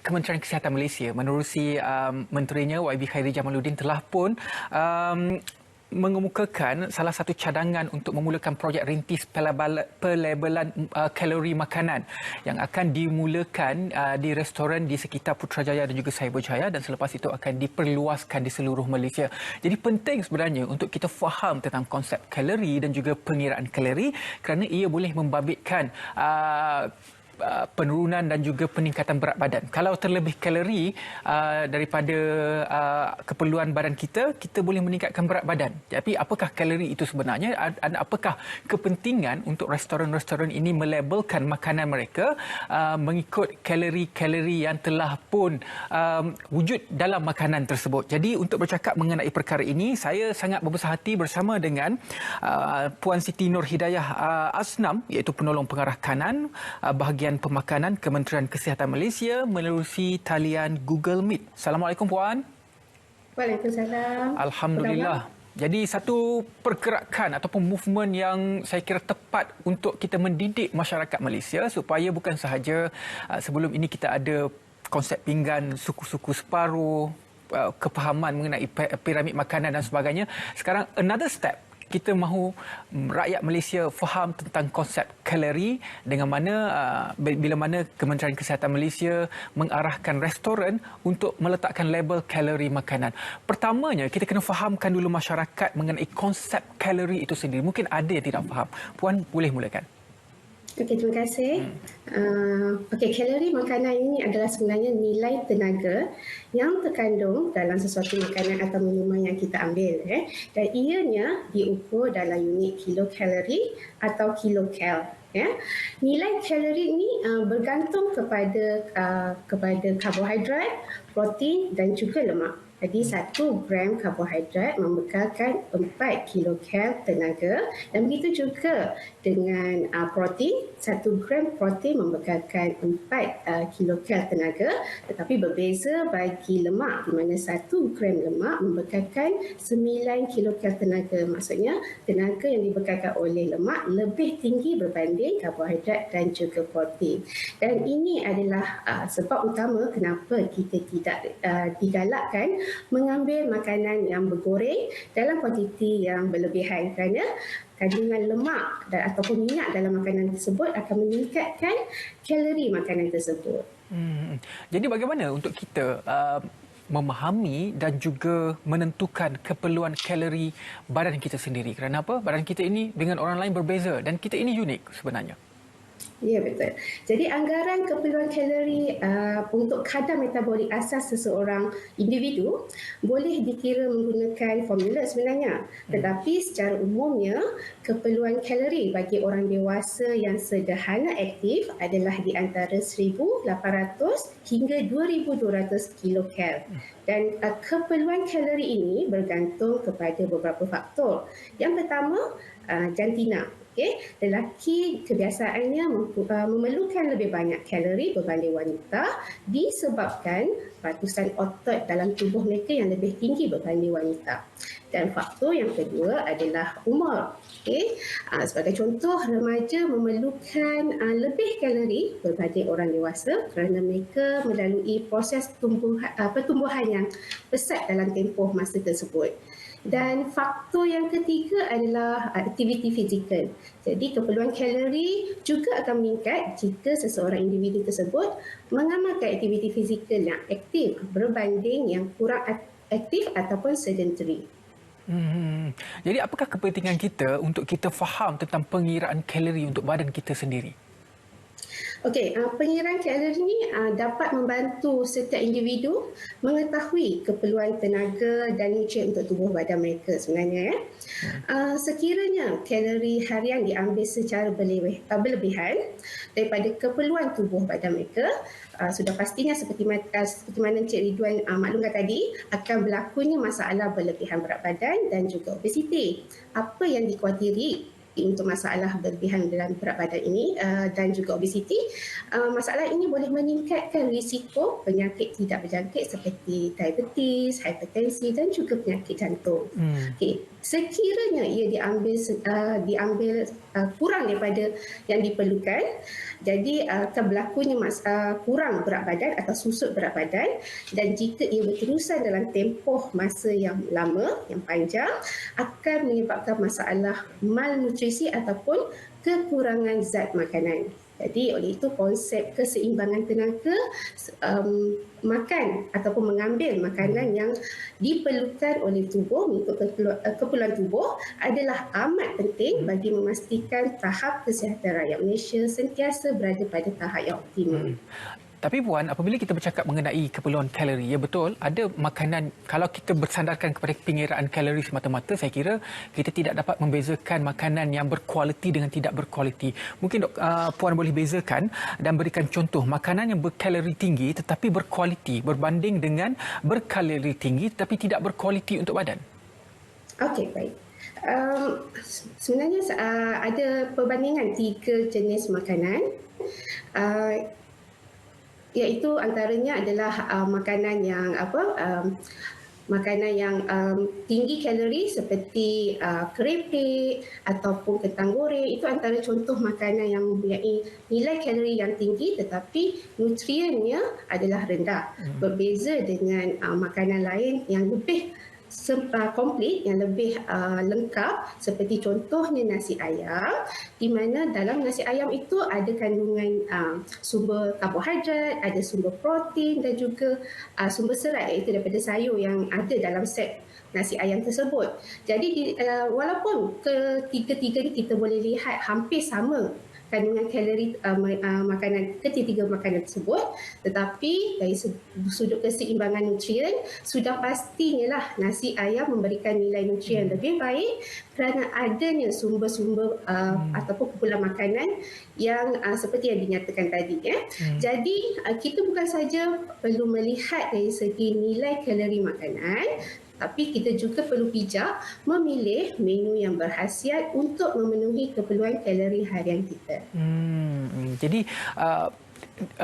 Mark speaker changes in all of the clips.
Speaker 1: Kementerian Kesihatan Malaysia menerusi menterinya YB Khairi Jamaluddin telah pun mengemukakan salah satu cadangan untuk memulakan projek rintis pelabelan kalori makanan yang akan dimulakan di restoran di sekitar Putrajaya dan juga Cyberjaya, dan selepas itu akan diperluaskan di seluruh Malaysia. Jadi penting sebenarnya untuk kita faham tentang konsep kalori dan juga pengiraan kalori, kerana ia boleh membabitkan penurunan dan juga peningkatan berat badan. Kalau terlebih kalori daripada keperluan badan kita, kita boleh meningkatkan berat badan. Tapi apakah kalori itu sebenarnya? Dan apakah kepentingan untuk restoran-restoran ini melabelkan makanan mereka mengikut kalori-kalori yang telah pun wujud dalam makanan tersebut. Jadi untuk bercakap mengenai perkara ini, saya sangat berbesar hati bersama dengan Puan Siti Nur Hidayah Asnam, iaitu penolong pengarah kanan bahagian Pemakanan Kementerian Kesihatan Malaysia menerusi talian Google Meet. Assalamualaikum Puan.
Speaker 2: Waalaikumsalam.
Speaker 1: Alhamdulillah. Jadi satu pergerakan ataupun movement yang saya kira tepat untuk kita mendidik masyarakat Malaysia supaya bukan sahaja sebelum ini kita ada konsep pinggan suku-suku separuh, kefahaman mengenai piramid makanan dan sebagainya. Sekarang another step, kita mahu rakyat Malaysia faham tentang konsep kalori, dengan mana bila mana Kementerian Kesihatan Malaysia mengarahkan restoran untuk meletakkan label kalori makanan. Pertamanya, kita kena fahamkan dulu masyarakat mengenai konsep kalori itu sendiri. Mungkin ada yang tidak faham. Puan boleh mulakan.
Speaker 2: Okey, terima kasih. Kalori makanan ini adalah sebenarnya nilai tenaga yang terkandung dalam sesuatu makanan atau minuman yang kita ambil. Dan ianya diukur dalam unit kilokalori atau kilocal. Nilai kalori ini bergantung kepada karbohidrat, protein dan juga lemak. Jadi 1 gram karbohidrat membekalkan 4 kilokal tenaga, dan begitu juga dengan protein, 1 gram protein membekalkan 4 kilokal tenaga, tetapi berbeza bagi lemak, di mana 1 gram lemak membekalkan 9 kilokal tenaga. Maksudnya tenaga yang dibekalkan oleh lemak lebih tinggi berbanding karbohidrat dan juga protein. Dan ini adalah sebab utama kenapa kita tidak digalakkan mengambil makanan yang bergoreng dalam kuantiti yang berlebihan, kerana kandungan lemak ataupun minyak dalam makanan tersebut akan meningkatkan kalori makanan tersebut.
Speaker 1: Jadi bagaimana untuk kita memahami dan juga menentukan keperluan kalori badan kita sendiri? Kerana apa? Badan kita ini dengan orang lain berbeza dan kita ini unik sebenarnya.
Speaker 2: Ya, betul. Jadi anggaran keperluan kalori untuk kadar metabolik asas seseorang individu boleh dikira menggunakan formula sebenarnya. Tetapi secara umumnya, keperluan kalori bagi orang dewasa yang sederhana aktif adalah di antara 1,800 hingga 2,200 kilokal. Dan keperluan kalori ini bergantung kepada beberapa faktor. Yang pertama, jantina. Lelaki kebiasaannya memerlukan lebih banyak kalori berbanding wanita disebabkan ratusan otot dalam tubuh mereka yang lebih tinggi berbanding wanita. Dan faktor yang kedua adalah umur. Sebagai contoh, remaja memerlukan lebih kalori berbanding orang dewasa kerana mereka melalui proses pertumbuhan yang pesat dalam tempoh masa tersebut. Dan faktor yang ketiga adalah aktiviti fizikal. Jadi keperluan kalori juga akan meningkat jika seseorang individu tersebut mengamalkan aktiviti fizikal yang aktif berbanding yang kurang aktif ataupun sedentary.
Speaker 1: Jadi apakah kepentingan kita untuk kita faham tentang pengiraan kalori untuk badan kita sendiri?
Speaker 2: Pengiraan kalori ini dapat membantu setiap individu mengetahui keperluan tenaga dan nutrien untuk tubuh badan mereka sebenarnya. Sekiranya kalori harian diambil secara berlebihan daripada keperluan tubuh badan mereka, sudah pastinya seperti mana Encik Ridwan maklumkan tadi, akan berlakunya masalah berlebihan berat badan dan juga obesiti. Apa yang dikhawatiri untuk masalah berlebihan dalam berat badan ini dan juga obesiti, masalah ini boleh meningkatkan risiko penyakit tidak berjangkit seperti diabetes, hipertensi dan juga penyakit jantung. sekiranya ia diambil kurang daripada yang diperlukan, jadi akan berlakunya kurang berat badan atau susut berat badan, dan jika ia berterusan dalam tempoh masa yang lama, yang panjang, akan menyebabkan masalah malnutrisi ataupun kekurangan zat makanan. Jadi oleh itu konsep keseimbangan tenaga, makan ataupun mengambil makanan yang diperlukan oleh tubuh mengikut keperluan tubuh adalah amat penting bagi memastikan tahap kesihatan rakyat Malaysia sentiasa berada pada tahap yang optimum.
Speaker 1: Tapi Puan, apabila kita bercakap mengenai keperluan kalori, ya betul, ada makanan, kalau kita bersandarkan kepada pengiraan kalori semata-mata, saya kira kita tidak dapat membezakan makanan yang berkualiti dengan tidak berkualiti. Mungkin Puan boleh bezakan dan berikan contoh makanan yang berkalori tinggi tetapi berkualiti berbanding dengan berkalori tinggi tetapi tidak berkualiti untuk badan.
Speaker 2: Okey, baik. Sebenarnya ada perbandingan 3 jenis makanan. Iaitu antaranya adalah makanan yang tinggi kalori seperti keripik ataupun kentang goreng. Itu antara contoh makanan yang mempunyai nilai kalori yang tinggi tetapi nutriennya adalah rendah. Berbeza dengan makanan lain yang lebih komplit, yang lebih lengkap, seperti contohnya nasi ayam, di mana dalam nasi ayam itu ada kandungan sumber karbohidrat, ada sumber protein dan juga sumber serat, iaitu daripada sayur yang ada dalam set nasi ayam tersebut. Jadi walaupun ketiga-tiga ni kita boleh lihat hampir sama kandungan kalori ketiga makanan tersebut, tetapi dari sudut keseimbangan nutrien sudah pastinya lah nasi ayam memberikan nilai nutrien lebih baik kerana adanya sumber-sumber ataupun kumpulan makanan yang seperti yang dinyatakan tadi. Jadi kita bukan saja perlu melihat dari segi nilai kalori makanan, tapi kita juga perlu bijak memilih menu yang berkhasiat untuk memenuhi keperluan kalori harian kita.
Speaker 1: Jadi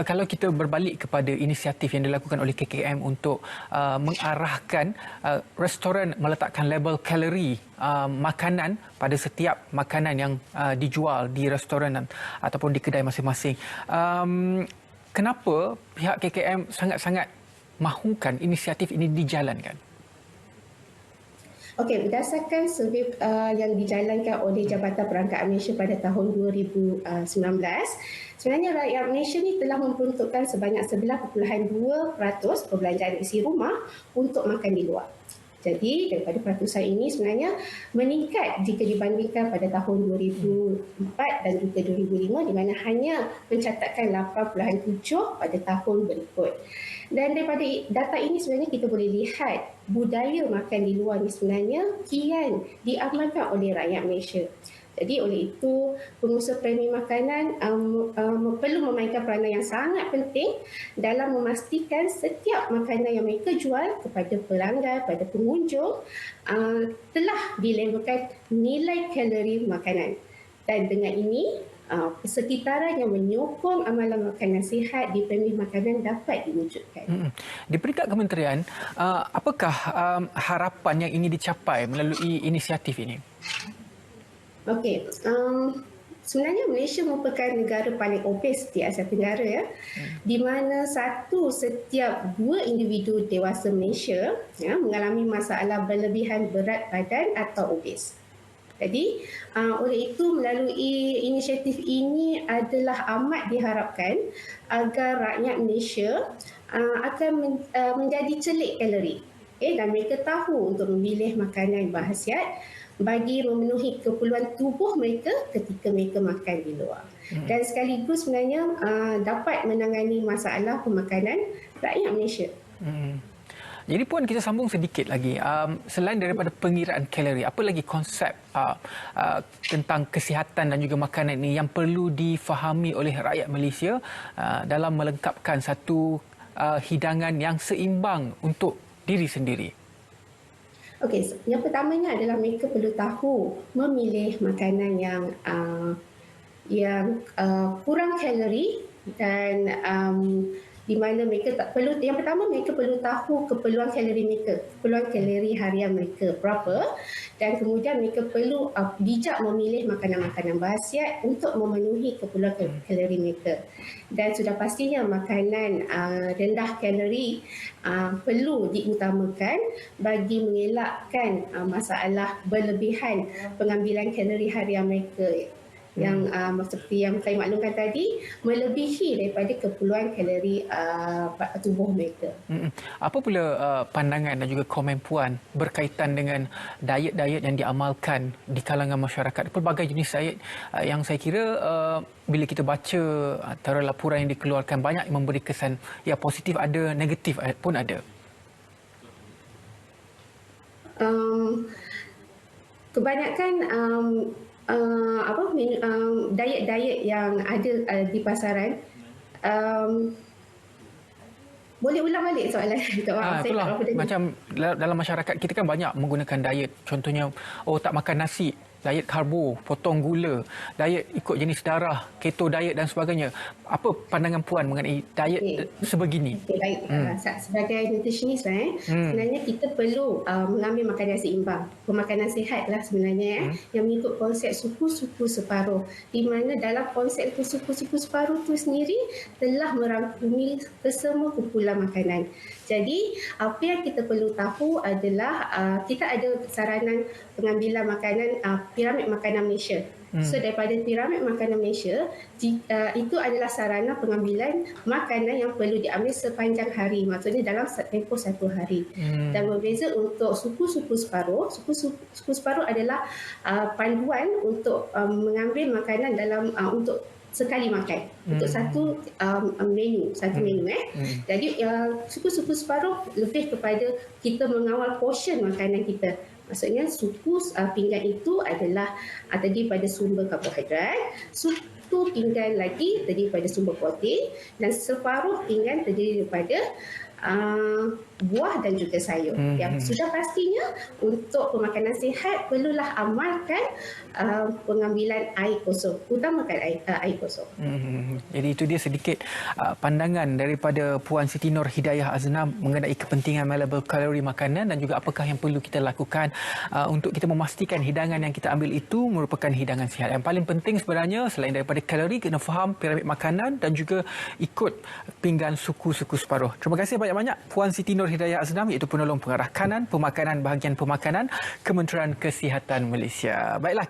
Speaker 1: kalau kita berbalik kepada inisiatif yang dilakukan oleh KKM untuk mengarahkan restoran meletakkan label kalori makanan pada setiap makanan yang dijual di restoran ataupun di kedai masing-masing, kenapa pihak KKM sangat-sangat mahukan inisiatif ini dijalankan?
Speaker 2: Okey, berdasarkan survey yang dijalankan oleh Jabatan Perangkat Malaysia pada tahun 2019, sebenarnya rakyat Malaysia ni telah memperuntukkan sebanyak 11.2% perbelanjaan isi rumah untuk makan di luar. Jadi daripada peratusan ini sebenarnya meningkat jika dibandingkan pada tahun 2004 dan juga 2005, di mana hanya mencatatkan 8.7% pada tahun berikut. Dan daripada data ini sebenarnya kita boleh lihat budaya makan di luar ni sebenarnya kian diamalkan oleh rakyat Malaysia. Jadi oleh itu pengusaha premi makanan perlu memainkan peranan yang sangat penting dalam memastikan setiap makanan yang mereka jual kepada pelanggan, pada pengunjung telah dilabelkan nilai kalori makanan. Dan dengan ini persekitaran yang menyokong amalan makanan sihat di premi makanan dapat diwujudkan.
Speaker 1: Di peringkat kementerian, apakah harapan yang ingin dicapai melalui inisiatif ini?
Speaker 2: Okey, sebenarnya Malaysia merupakan negara paling obes di Asia Tenggara, di mana setiap 2 individu dewasa Malaysia mengalami masalah berlebihan berat badan atau obes. Jadi oleh itu melalui inisiatif ini adalah amat diharapkan agar rakyat Malaysia akan menjadi celik kalori, dan mereka tahu untuk memilih makanan berkhasiat bagi memenuhi keperluan tubuh mereka ketika mereka makan di luar. Dan sekaligus sebenarnya dapat menangani masalah pemakanan rakyat Malaysia.
Speaker 1: Jadi Puan, kita sambung sedikit lagi. Selain daripada pengiraan kalori, apa lagi konsep tentang kesihatan dan juga makanan ini yang perlu difahami oleh rakyat Malaysia dalam melengkapkan satu hidangan yang seimbang untuk diri sendiri?
Speaker 2: Okey, yang pertamanya adalah mereka perlu tahu memilih makanan yang kurang kalori dan di mana mereka tak perlu, yang pertama mereka perlu tahu keperluan kalori mereka, keperluan kalori harian mereka berapa, dan kemudian mereka perlu bijak memilih makanan-makanan berkhasiat untuk memenuhi keperluan kalori mereka. Dan sudah pastinya makanan rendah kalori perlu diutamakan bagi mengelakkan masalah berlebihan pengambilan kalori harian mereka yang seperti yang saya maklumkan tadi, melebihi daripada keperluan kalori tubuh mereka.
Speaker 1: Apa pula pandangan dan juga komen Puan berkaitan dengan diet-diet yang diamalkan di kalangan masyarakat? Pelbagai jenis diet yang saya kira bila kita baca antara laporan yang dikeluarkan, banyak yang memberi kesan ya positif, ada negatif pun ada.
Speaker 2: Kebanyakan diet-diet yang ada di pasaran, boleh ulang balik soalan?
Speaker 1: Itulah, macam dalam masyarakat kita kan banyak menggunakan diet. Contohnya, tak makan nasi, diet karbo, potong gula, diet ikut jenis darah, keto diet dan sebagainya. Apa pandangan Puan mengenai diet sebegini?
Speaker 2: Baik. Sebagai nutritionist, sebenarnya kita perlu mengambil makanan seimbang. Pemakanan sihat lah sebenarnya yang mengikut konsep suku-suku separuh. Di mana dalam konsep itu suku-suku separuh itu sendiri telah merangkumi kesemua kumpulan makanan. Jadi, apa yang kita perlu tahu adalah kita ada saranan pengambilan makanan piramid makanan Malaysia. So, daripada piramid makanan Malaysia, itu adalah sarana pengambilan makanan yang perlu diambil sepanjang hari. Maksudnya dalam tempoh 1 hari. Dan berbeza untuk suku-suku separuh. Suku separuh adalah panduan untuk mengambil makanan dalam untuk sekali makan untuk satu menu. Jadi suku-suku separuh lebih kepada kita mengawal portion makanan kita. Maksudnya suku pinggan itu adalah terdiri pada sumber karbohidrat, suku pinggan lagi terdiri pada sumber protein, dan separuh pinggan terdiri daripada buah dan juga sayur. Yang sudah pastinya untuk pemakanan sihat perlulah amalkan pengambilan air kosong, utamakan air kosong.
Speaker 1: Jadi itu dia sedikit pandangan daripada Puan Siti Nur Hidayah Aznam mengenai kepentingan label kalori makanan dan juga apakah yang perlu kita lakukan untuk kita memastikan hidangan yang kita ambil itu merupakan hidangan sihat. Yang paling penting sebenarnya selain daripada kalori, kena faham piramid makanan dan juga ikut pinggan suku-suku separuh. Terima kasih banyak-banyak Puan Siti Nur Hidayah Aznam, iaitu penolong pengarah kanan pemakanan bahagian pemakanan Kementerian Kesihatan Malaysia. Baiklah.